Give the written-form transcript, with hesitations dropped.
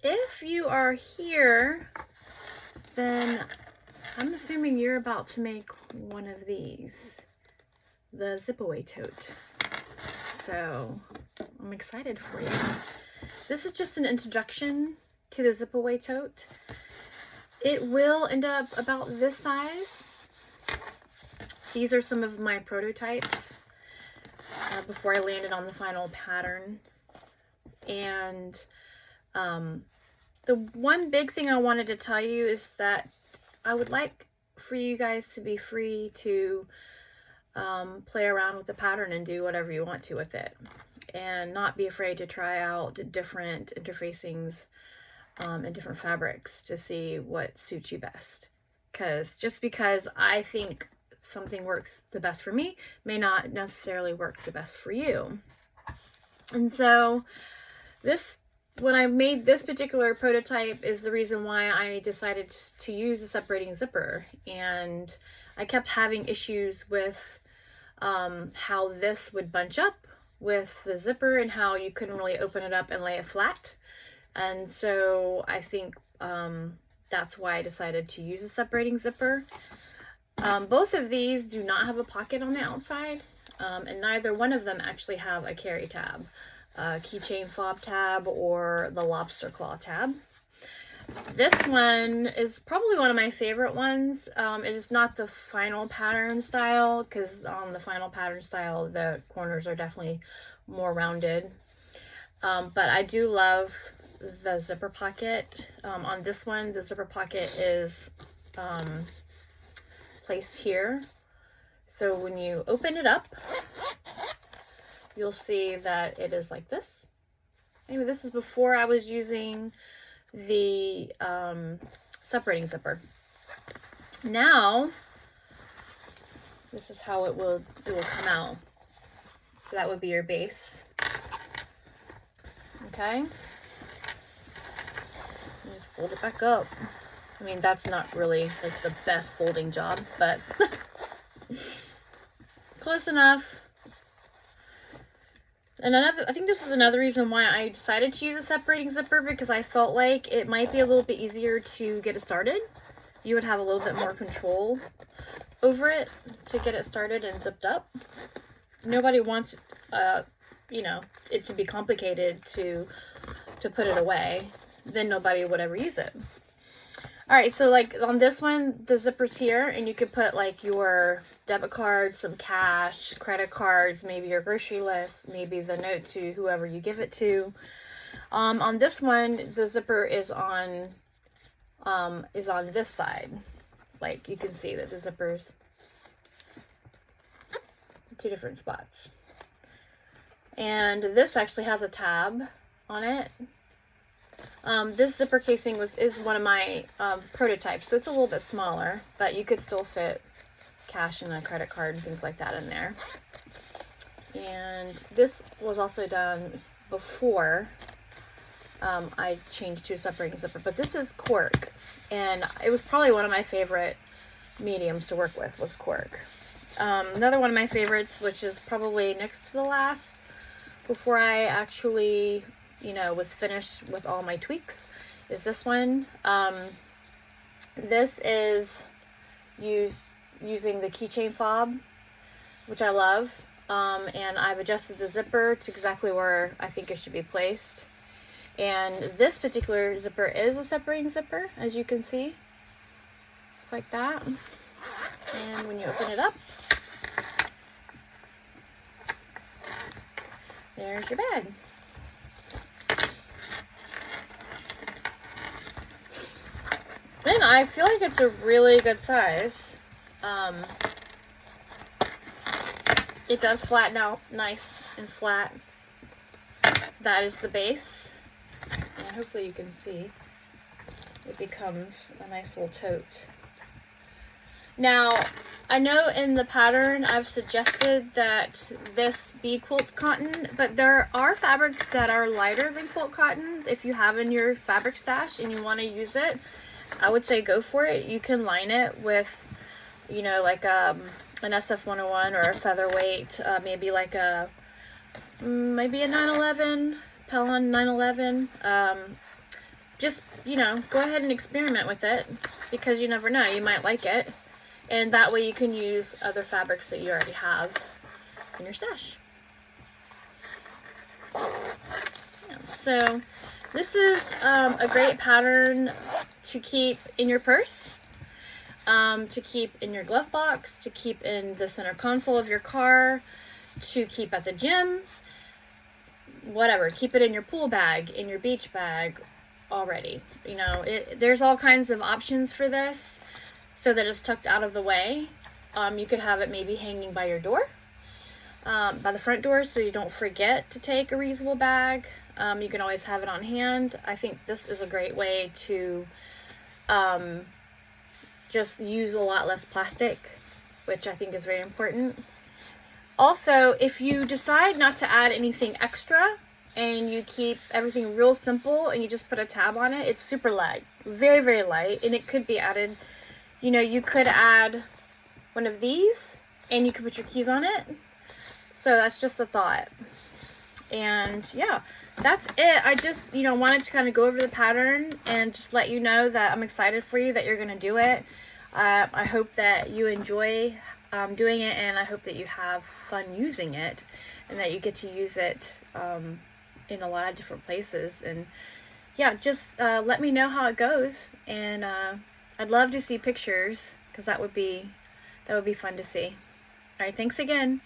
if you are here, then I'm assuming you're about to make one of these, the Zip Away Tote. So I'm excited for you. This is just an introduction to the Zip Away Tote. It will end up about this size. These are some of my prototypes before I landed on the final pattern. And the one big thing I wanted to tell you is that I would like for you guys to be free to play around with the pattern and do whatever you want to with it, and not be afraid to try out different interfacings and different fabrics to see what suits you best. Just because I think something works the best for me may not necessarily work the best for you. And so when I made this particular prototype is the reason why I decided to use a separating zipper. And I kept having issues with how this would bunch up with the zipper and how you couldn't really open it up and lay it flat. And so I think that's why I decided to use a separating zipper. Both of these do not have a pocket on the outside, and neither one of them actually have a carry tab, keychain fob tab, or the lobster claw tab. This one is probably one of my favorite ones. It is not the final pattern style, because on the final pattern style the corners are definitely more rounded. But I do love the zipper pocket. On this one, the zipper pocket is placed here. So when you open it up, you'll see that it is like this. Anyway, this is before I was using the separating zipper. Now, this is how it will come out. So that would be your base. Okay. You just fold it back up. I mean, that's not really like the best folding job, but close enough. And I think this is another reason why I decided to use a separating zipper, because I felt like it might be a little bit easier to get it started. You would have a little bit more control over it to get it started and zipped up. Nobody wants, you know, it to be complicated to put it away. Then nobody would ever use it. All right, so like on this one, the zipper's here, and you could put like your debit card, some cash, credit cards, maybe your grocery list, maybe the note to whoever you give it to. On this one, the zipper is on this side. Like you can see that the zipper's two different spots. And this actually has a tab on it. This zipper casing is one of my prototypes, so it's a little bit smaller, but you could still fit cash and a credit card and things like that in there. And this was also done before I changed to a separating zipper, but this is cork, and it was probably one of my favorite mediums to work with was cork. Another one of my favorites, which is probably next to the last before I actually was finished with all my tweaks, is this one. This is using the keychain fob, which I love, and I've adjusted the zipper to exactly where I think it should be placed. And this particular zipper is a separating zipper, as you can see, just like that. And when you open it up, there's your bag. And I feel like it's a really good size. It does flatten out nice and flat. That is the base. And hopefully you can see it becomes a nice little tote. Now, I know in the pattern I've suggested that this be quilt cotton, but there are fabrics that are lighter than quilt cotton. If you have in your fabric stash and you want to use it, I would say go for it. You can line it with, like an SF101 or a featherweight, maybe like maybe a 911, Pellon 911. just, you know, go ahead and experiment with it, because you never know, you might like it. And that way you can use other fabrics that you already have in your stash. Yeah. So this is a great pattern to keep in your purse, to keep in your glove box, to keep in the center console of your car, to keep at the gym, whatever. Keep it in your pool bag, in your beach bag already. You know, there's all kinds of options for this so that it's tucked out of the way. You could have it maybe hanging by your door, by the front door, so you don't forget to take a reusable bag. You can always have it on hand. I think this is a great way to just use a lot less plastic, which I think is very important. Also, if you decide not to add anything extra and you keep everything real simple and you just put a tab on it, it's super light, very, very light, and it could be added, you know, you could add one of these and you could put your keys on it. So that's just a thought. And yeah, that's it. I just, you know, wanted to kind of go over the pattern and just let you know that I'm excited for you, that you're going to do it. I hope that you enjoy doing it, and I hope that you have fun using it, and that you get to use it in a lot of different places. And yeah, just let me know how it goes, and I'd love to see pictures, because that would be fun to see. All right, thanks again.